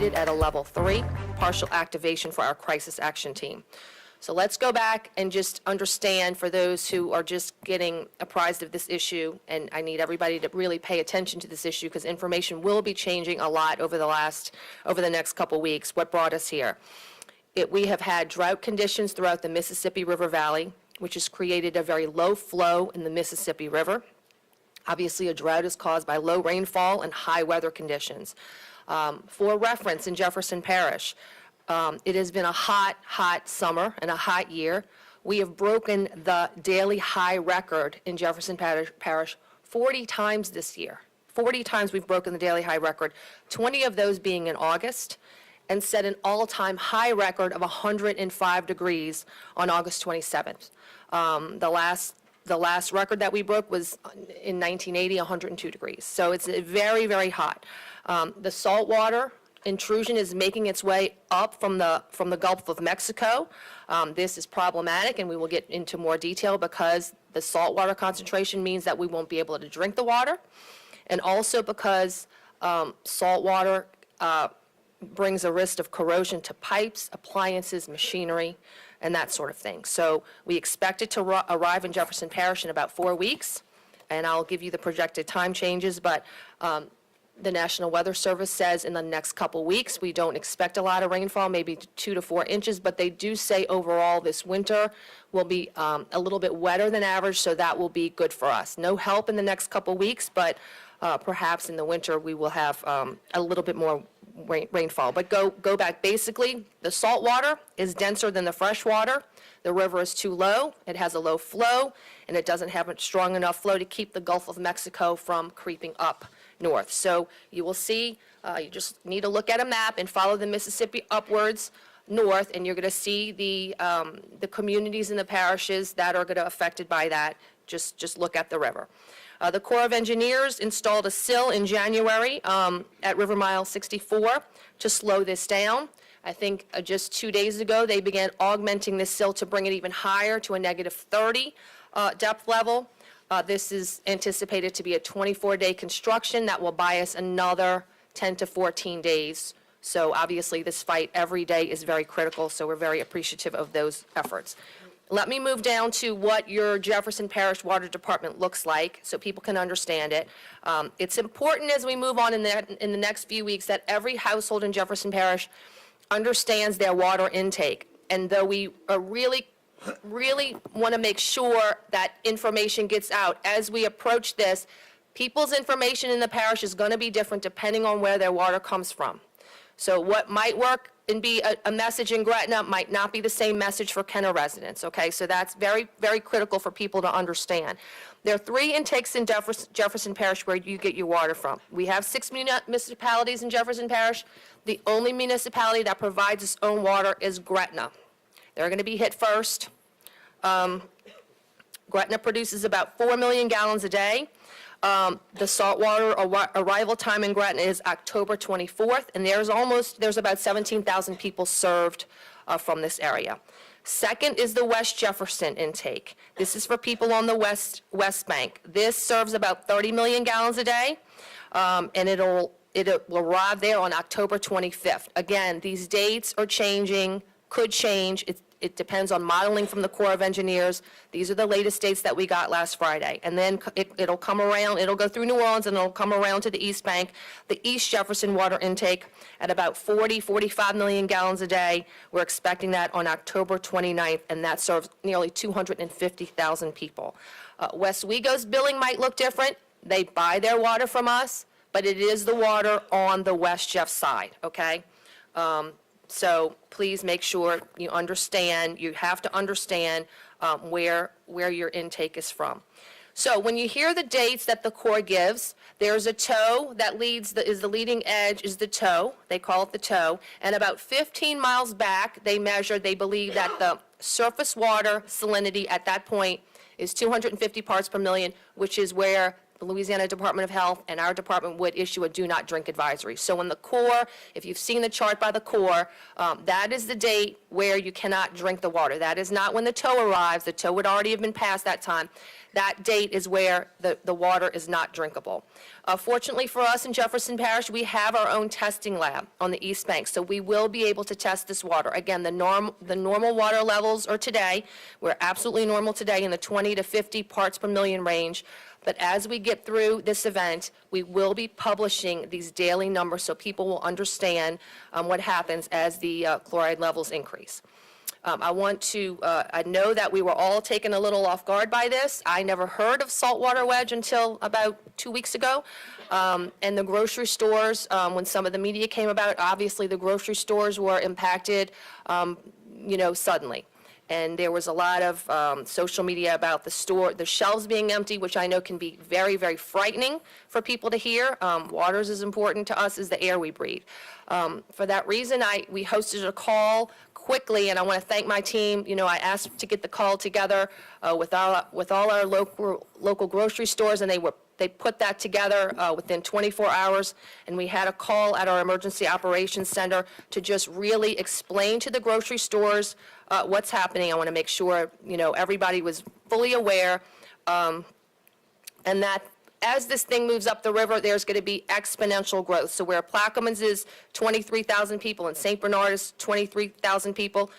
rated at a level 3, partial activation for our crisis action team. So let's go back and just understand, for those who are just getting apprised of this issue, and I need everybody to really pay attention to this issue because information will be changing a lot over the next couple weeks. What brought us here? We have had drought conditions throughout the Mississippi River Valley, which has created a very low flow in the Mississippi River. Obviously, a drought is caused by low rainfall and high weather conditions. For reference, in Jefferson Parish, it has been a hot summer and a hot year. We have broken the daily high record in Jefferson Parish 40 times this year. 40 times we've broken the daily high record, 20 of those being in August, and set an all-time high record of 105 degrees on August 27th. The last record that we broke was in 1980, 102 degrees. So it's very, very hot. The saltwater intrusion is making its way up from the Gulf of Mexico. This is problematic, and we will get into more detail because the saltwater concentration means that we won't be able to drink the water, and also because saltwater brings a risk of corrosion to pipes, appliances, machinery, and that sort of thing. So we expect it to arrive in Jefferson Parish in about 4 weeks, and I'll give you the projected time changes, but the National Weather Service says in the next couple weeks we don't expect a lot of rainfall, maybe 2 to 4 inches, but they do say overall this winter will be a little bit wetter than average, so that will be good for us. No help in the next couple weeks, but perhaps in the winter we will have a little bit more rainfall. But go back. Basically, the salt water is denser than the fresh water. The river is too low. It has a low flow, and it doesn't have a strong enough flow to keep the Gulf of Mexico from creeping up north. So you will see, you just need to look at a map and follow the Mississippi upwards north, and you're going to see the communities and the parishes that are going to be affected by that. Just look at the river. The Corps of Engineers installed a sill in January at River Mile 64 to slow this down. I think just 2 days ago they began augmenting this sill to bring it even higher to a negative 30 depth level. This is anticipated to be a 24-day construction that will buy us another 10 to 14 days. So obviously this fight every day is very critical, so we're very appreciative of those efforts. Let me move down to what your Jefferson Parish Water Department looks like so people can understand it. It's important as we move on in the next few weeks that every household in Jefferson Parish understands their water intake. And though we really want to make sure that information gets out as we approach this, people's information in the parish is going to be different depending on where their water comes from. So what might work and be a message in Gretna might not be the same message for Kenner residents, okay? So that's very, very critical for people to understand. There are 3 intakes in Jefferson Parish where you get your water from. We have 6 municipalities in Jefferson Parish. The only municipality that provides its own water is Gretna. They're going to be hit first. Gretna produces about 4 million gallons a day. The saltwater arrival time in Gretna is October 24th, and there's about 17,000 people served from this area. Second is the West Jefferson intake. This is for people on the West Bank. This serves about 30 million gallons a day, and it will arrive there on October 25th. Again, these dates are changing, could change. It depends on modeling from the Corps of Engineers. These are the latest dates that we got last Friday. And then it'll come around, it'll go through New Orleans, and it'll come around to the East Bank. The East Jefferson water intake at about 45 million gallons a day. We're expecting that on October 29th, and that serves nearly 250,000 people. West Wego's billing might look different. They buy their water from us, but it is the water on the West Jeff side, okay? So please make sure you understand, you have to understand where your intake is from. So when you hear the dates that the Corps gives, there's a toe that is the leading edge is the toe. They call it the toe. And about 15 miles back, they believe that the surface water salinity at that point is 250 parts per million, which is where Louisiana Department of Health and our department would issue a do not drink advisory. So when the Corps, if you've seen the chart by the Corps, that is the date where you cannot drink the water. That is not when the tow arrives. The tow would already have been passed that time. That date is where the water is not drinkable. Fortunately for us in Jefferson Parish, we have our own testing lab on the East Bank, so we will be able to test this water. Again, the normal water levels are today. We're absolutely normal today in the 20 to 50 parts per million range. But as we get through this event, we will be publishing these daily numbers so people will understand what happens as the chloride levels increase. I know that we were all taken a little off guard by this. I never heard of saltwater wedge until about 2 weeks ago. And the grocery stores, when some of the media came about, obviously the grocery stores were impacted, suddenly. And there was a lot of social media about the shelves being empty, which I know can be very, very frightening for people to hear. Water is as important to us as the air we breathe. For that reason, we hosted a call quickly, and I want to thank my team. I asked to get the call together with all our local grocery stores, and they put that together within 24 hours, and we had a call at our emergency operations center to just really explain to the grocery stores what's happening. I want to make sure, everybody was fully aware, and that as this thing moves up the river, there's going to be exponential growth. So where Plaquemines is 23,000 people and St. Bernard is 23,000 people,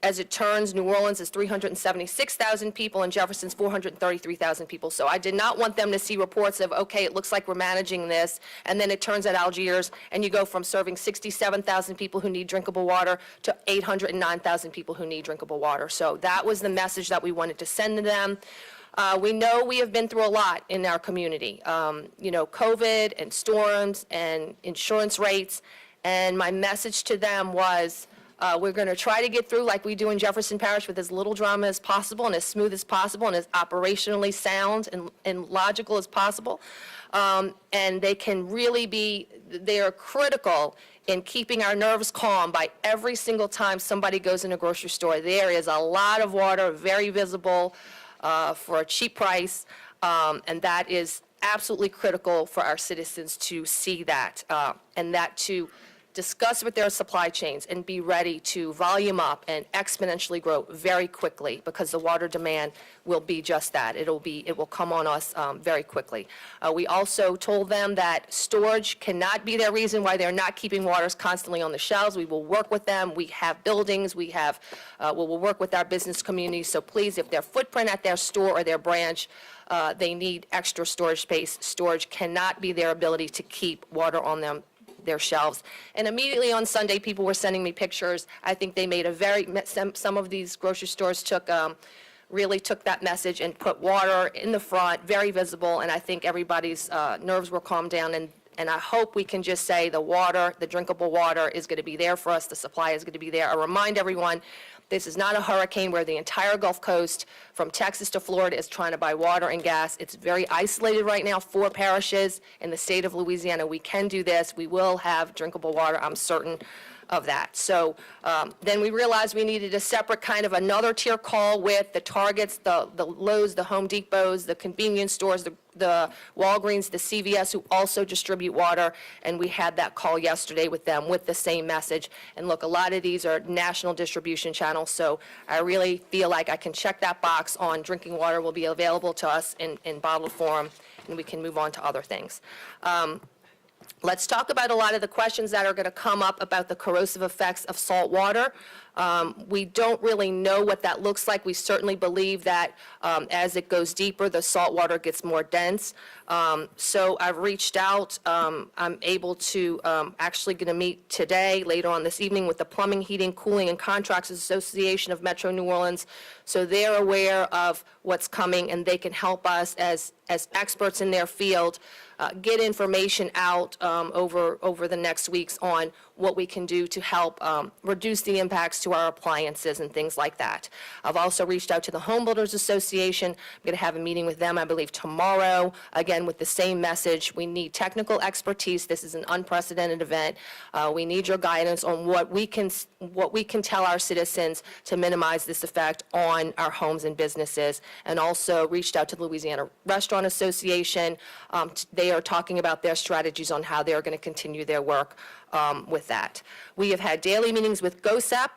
as it turns, New Orleans is 376,000 people and Jefferson's 433,000 people. So I did not want them to see reports of, okay, it looks like we're managing this, and then it turns at Algiers, and you go from serving 67,000 people who need drinkable water to 809,000 people who need drinkable water. So that was the message that we wanted to send to them. We know we have been through a lot in our community, COVID and storms and insurance rates, and my message to them was, we're going to try to get through like we do in Jefferson Parish with as little drama as possible and as smooth as possible and as operationally sound and logical as possible. And they can really they are critical in keeping our nerves calm by every single time somebody goes in a grocery store. There is a lot of water, very visible, for a cheap price, and that is absolutely critical for our citizens to see that, and that to discuss with their supply chains and be ready to volume up and exponentially grow very quickly, because the water demand will be just that. It will come on us very quickly. We also told them that storage cannot be their reason why they're not keeping waters constantly on the shelves. We will work with them. We have buildings. We'll work with our business community. So please, if their footprint at their store or their branch, they need extra storage space. Storage cannot be their ability to keep water on their shelves. And immediately on Sunday, people were sending me pictures. I think they made some of these grocery stores really took that message and put water in the front, very visible, and I think everybody's nerves were calmed down, and I hope we can just say the drinkable water is going to be there for us, the supply is going to be there. I remind everyone, this is not a hurricane where the entire Gulf Coast, from Texas to Florida, is trying to buy water and gas. It's very isolated right now, 4 parishes in the state of Louisiana. We can do this. We will have drinkable water, I'm certain of that. So then we realized we needed a separate kind of another tier call with the Targets, the Lowe's, the Home Depots, the convenience stores, the Walgreens, the CVS, who also distribute water, and we had that call yesterday with them with the same message. And look, a lot of these are national distribution channels, so I really feel like I can check that box on drinking water will be available to us in bottled form, and we can move on to other things. Let's talk about a lot of the questions that are going to come up about the corrosive effects of salt water. We don't really know what that looks like. We certainly believe that as it goes deeper, the salt water gets more dense. So I've reached out. I'm able to actually going to meet today, later on this evening, with the Plumbing, Heating, Cooling, and Contracts Association of Metro New Orleans. So they're aware of what's coming, and they can help us as experts in their field get information out over the next weeks on what we can do to help reduce the impacts to our appliances and things like that. I've also reached out to the Home Builders Association. I'm going to have a meeting with them, I believe, tomorrow, again, with the same message. We need technical expertise. This is an unprecedented event. We need your guidance on what we can tell our citizens to minimize this effect on our homes and businesses. And also reached out to the Louisiana Restaurant Association. They are talking about their strategies on how they are going to continue their work with that. We have had daily meetings with GOSEP.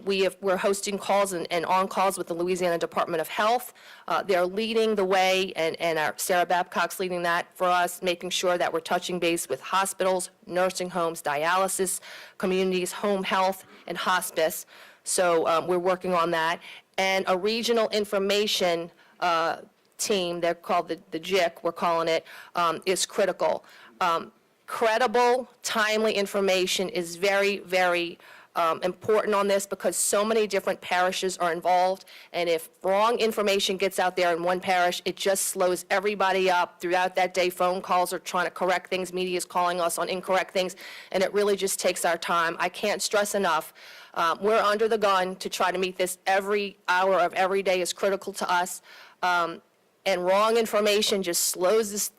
We're hosting calls and on-calls with the Louisiana Department of Health. They're leading the way, and Sarah Babcock's leading that for us, making sure that we're touching base with hospitals, nursing homes, dialysis, communities, home health, and hospice. So we're working on that. And a regional information team, they're called the JIC, we're calling it, is critical. Credible, timely information is very, very important on this because so many different parishes are involved, and if wrong information gets out there in one parish, it just slows everybody up throughout that day. Phone calls are trying to correct things, media is calling us on incorrect things, and it really just takes our time. I can't stress enough, we're under the gun to try to meet this. Every hour of every day is critical to us. And wrong information just slows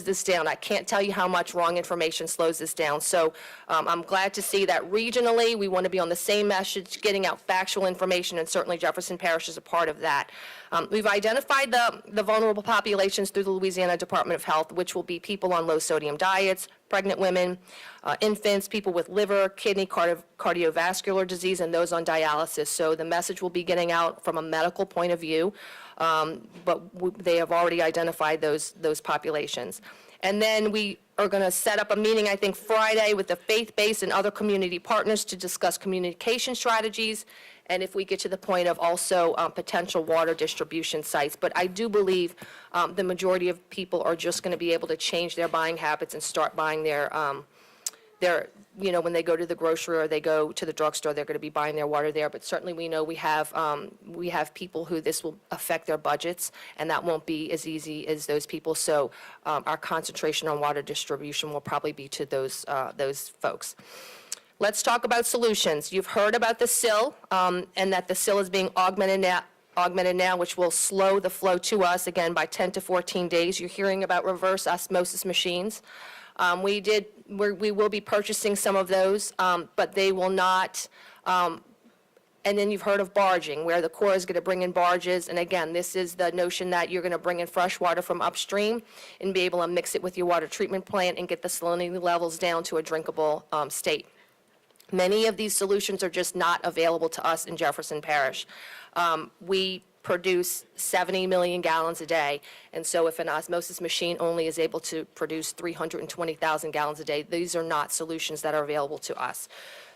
this down. I can't tell you how much wrong information slows this down. So I'm glad to see that regionally we want to be on the same message, getting out factual information, and certainly Jefferson Parish is a part of that. We've identified the vulnerable populations through the Louisiana Department of Health, which will be people on low sodium diets, pregnant women, infants, people with liver, kidney, cardiovascular disease, and those on dialysis. So the message will be getting out from a medical point of view. But they have already identified those populations. And then we are going to set up a meeting, I think, Friday with the faith-based and other community partners to discuss communication strategies, and if we get to the point of also potential water distribution sites. But I do believe the majority of people are just going to be able to change their buying habits and start buying their when they go to the grocery or they go to the drugstore, they're going to be buying their water there. But certainly we know we have people who this will affect their budgets, and that won't be as easy as those people. So our concentration on water distribution will probably be to those folks. Let's talk about solutions. You've heard about the sill, and that the sill is being augmented now, which will slow the flow to us, again, by 10 to 14 days. You're hearing about reverse osmosis machines. We will be purchasing some of those, but they will not, and then you've heard of barging, where the Corps is going to bring in barges, and again, this is the notion that you're going to bring in fresh water from upstream and be able to mix it with your water treatment plant and get the salinity levels down to a drinkable state. Many of these solutions are just not available to us in Jefferson Parish. We produce 70 million gallons a day, and so if an osmosis machine only is able to produce 320,000 gallons a day, these are not solutions that are available to us.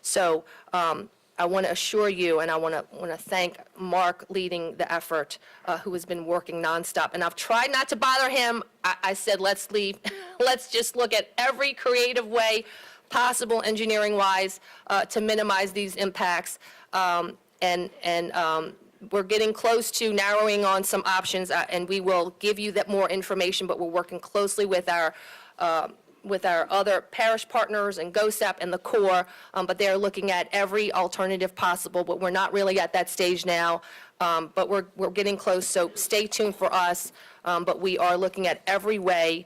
So I want to assure you, and I want to thank Mark leading the effort, who has been working nonstop. And I've tried not to bother him. I said, let's leave. Let's just look at every creative way possible, engineering-wise, to minimize these impacts. We're getting close to narrowing on some options, and we will give you that more information, but we're working closely with our other parish partners and GOSEP and the Corps, but they're looking at every alternative possible, but we're not really at that stage now, but we're getting close, so stay tuned for us, but we are looking at every way,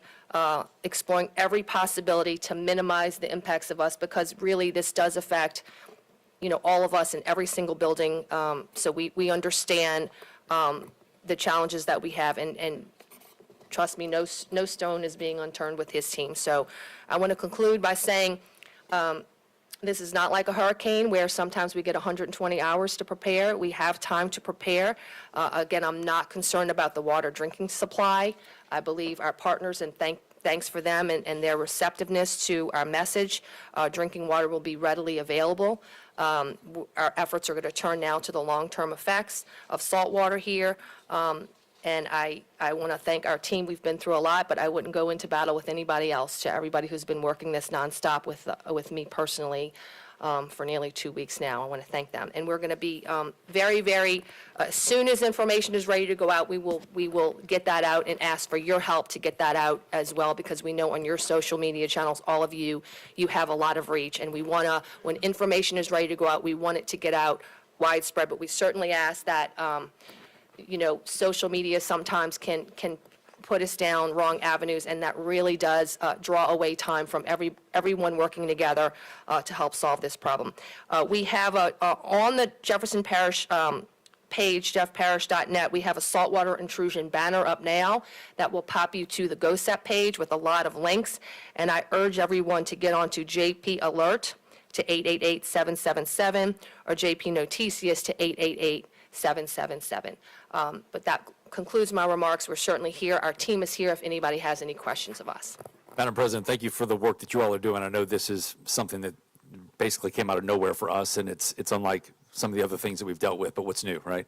exploring every possibility to minimize the impacts of us, because really this does affect all of us in every single building, so we understand the challenges that we have, and trust me, no stone is being unturned with his team. So I want to conclude by saying this is not like a hurricane where sometimes we get 120 hours to prepare. We have time to prepare. Again, I'm not concerned about the water drinking supply. I believe our partners, and thanks for them and their receptiveness to our message. Drinking water will be readily available. Our efforts are going to turn now to the long-term effects of saltwater here. And I want to thank our team. We've been through a lot, but I wouldn't go into battle with anybody else. To everybody who's been working this nonstop with me personally for nearly 2 weeks now, I want to thank them. And we're going to be very, very, as soon as information is ready to go out, we will get that out and ask for your help to get that out as well, because we know on your social media channels, all of you have a lot of reach, and we want to, when information is ready to go out, we want it to get out widespread. But we certainly ask that, social media sometimes can put us down wrong avenues, and that really does draw away time from everyone working together to help solve this problem. We have on the Jefferson Parish page, jeffparish.net, we have a saltwater intrusion banner up now that will pop you to the GoSep page with a lot of links, and I urge everyone to get onto JP Alert to 888-777 or JP Noticias to 888-777. But that concludes my remarks. We're certainly here. Our team is here if anybody has any questions of us. Madam President, thank you for the work that you all are doing. I know this is something that basically came out of nowhere for us, and it's unlike some of the other things that we've dealt with, but what's new, right?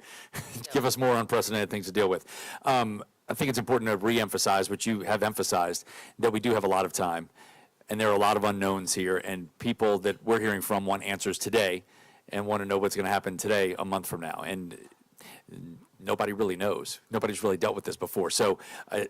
Give us more unprecedented things to deal with. I think it's important to reemphasize what you have emphasized, that we do have a lot of time, and there are a lot of unknowns here, and people that we're hearing from want answers today and want to know what's going to happen today, a month from now. And nobody really knows. Nobody's really dealt with this before. So,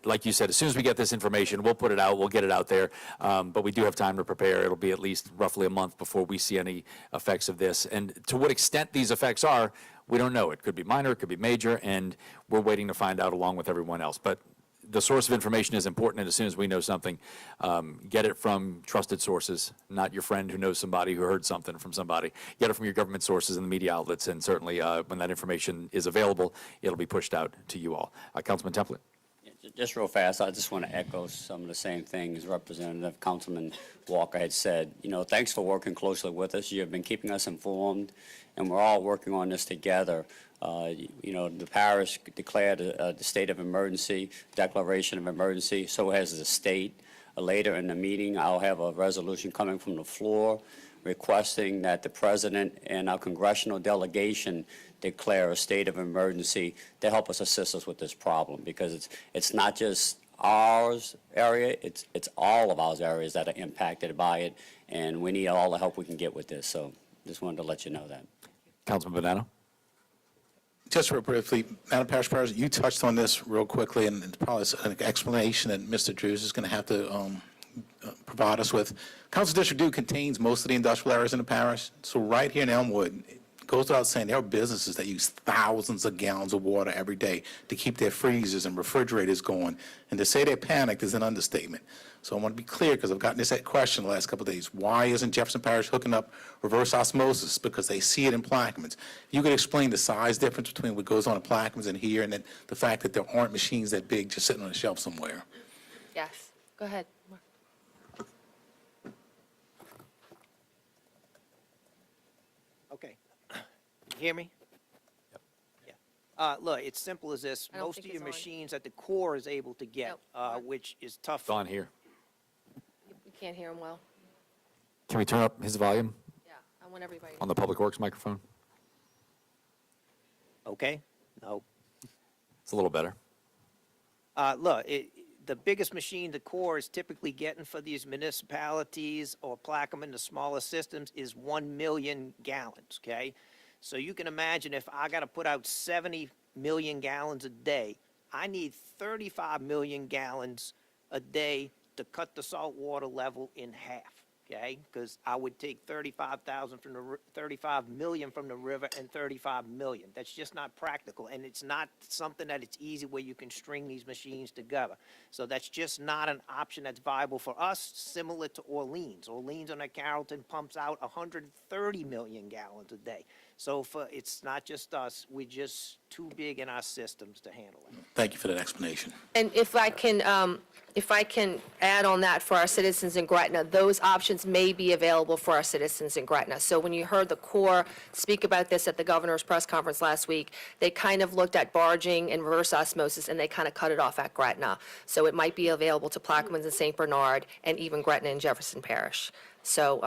like you said, as soon as we get this information, we'll put it out, we'll get it out there. But we do have time to prepare. It'll be at least roughly a month before we see any effects of this. And to what extent these effects are, we don't know. It could be minor, it could be major, and we're waiting to find out along with everyone else. But the source of information is important, and as soon as we know something, get it from trusted sources, not your friend who knows somebody who heard something from somebody. Get it from your government sources and the media outlets, and certainly when that information is available, it'll be pushed out to you all. Councilman Template. Just real fast, I just want to echo some of the same things Representative Councilman Walker had said. Thanks for working closely with us. You have been keeping us informed, and we're all working on this together. The parish declared the state of emergency, declaration of emergency, so has the state. Later in the meeting, I'll have a resolution coming from the floor requesting that the president and our congressional delegation declare a state of emergency to help us assist us with this problem, because it's not just ours area, it's all of our areas that are impacted by it, and we need all the help we can get with this. So just wanted to let you know that. Councilman Bonanno. Just real briefly, Madam Parish President, you touched on this real quickly, and it's probably an explanation that Mr. Drews is going to have to provide us with. Council District 2 contains most of the industrial areas in the parish. So right here in Elmwood, it goes without saying, there are businesses that use thousands of gallons of water every day to keep their freezers and refrigerators going. And to say they're panicked is an understatement. So I want to be clear, because I've gotten this question the last couple of days. Why isn't Jefferson Parish hooking up reverse osmosis? Because they see it in Plaquemines. You could explain the size difference between what goes on in Plaquemines and here, and then the fact that there aren't machines that big just sitting on a shelf somewhere. Yes, go ahead. Okay. Can you hear me? Yep. Yeah. Look, it's simple as this. I don't Most think of your it's on. machines that the Corps is able to get, Nope. which is tough. It's on here. We can't hear him well. Can we turn up his volume Yeah, I want everybody. on the Public Works microphone? Okay? No. It's a little better. Look, the biggest machine the Corps is typically getting for these municipalities or Plaquemine, the smaller systems, is 1 million gallons, okay? So you can imagine if I got to put out 70 million gallons a day, I need 35 million gallons a day to cut the saltwater level in half, okay? Because I would take 35,000 from the 35 million from the river and 35 million. That's just not practical, and it's not something that it's easy where you can string these machines together. So that's just not an option that's viable for us. Similar to Orleans. Orleans on the Carrollton pumps out 130 million gallons a day. So it's not just us. We're just too big in our systems to handle it. Thank you for that explanation. And if I can add on that for our citizens in Gretna, those options may be available for our citizens in Gretna. So when you heard the Corps speak about this at the governor's press conference last week, they kind of looked at barging and reverse osmosis, and they kind of cut it off at Gretna. So it might be available to Plaquemines and St. Bernard and even Gretna and Jefferson Parish. So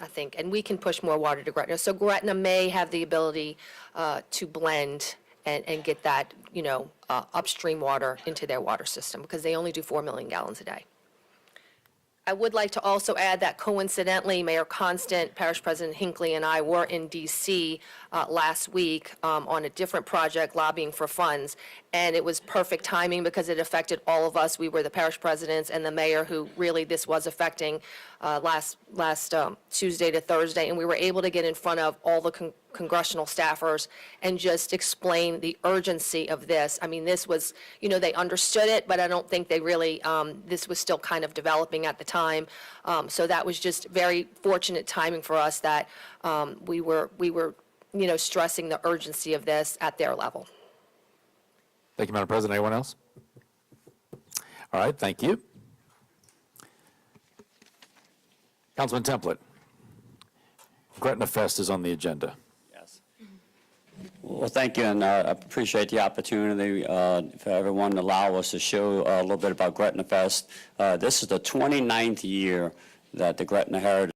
I think, and we can push more water to Gretna. So Gretna may have the ability to blend and get that, upstream water into their water system, because they only do 4 million gallons a day. I would like to also add that coincidentally, Mayor Constant, Parish President Hinckley, and I were in D.C. Last week on a different project lobbying for funds, and it was perfect timing because it affected all of us. We were the parish presidents and the mayor who really this was affecting last Tuesday to Thursday, and we were able to get in front of all the congressional staffers and just explain the urgency of this. I mean, this was, they understood it, but I don't think they really, this was still kind of developing at the time. So that was just very fortunate timing for us that we were, stressing the urgency of this at their level. Thank you, Madam President. Anyone else? All right, thank you. Councilman Templet, Gretna Fest is on the agenda. Yes. Well, thank you, and I appreciate the opportunity for everyone to allow us to show a little bit about Gretna Fest. This is the 29th year that the Gretna Heritage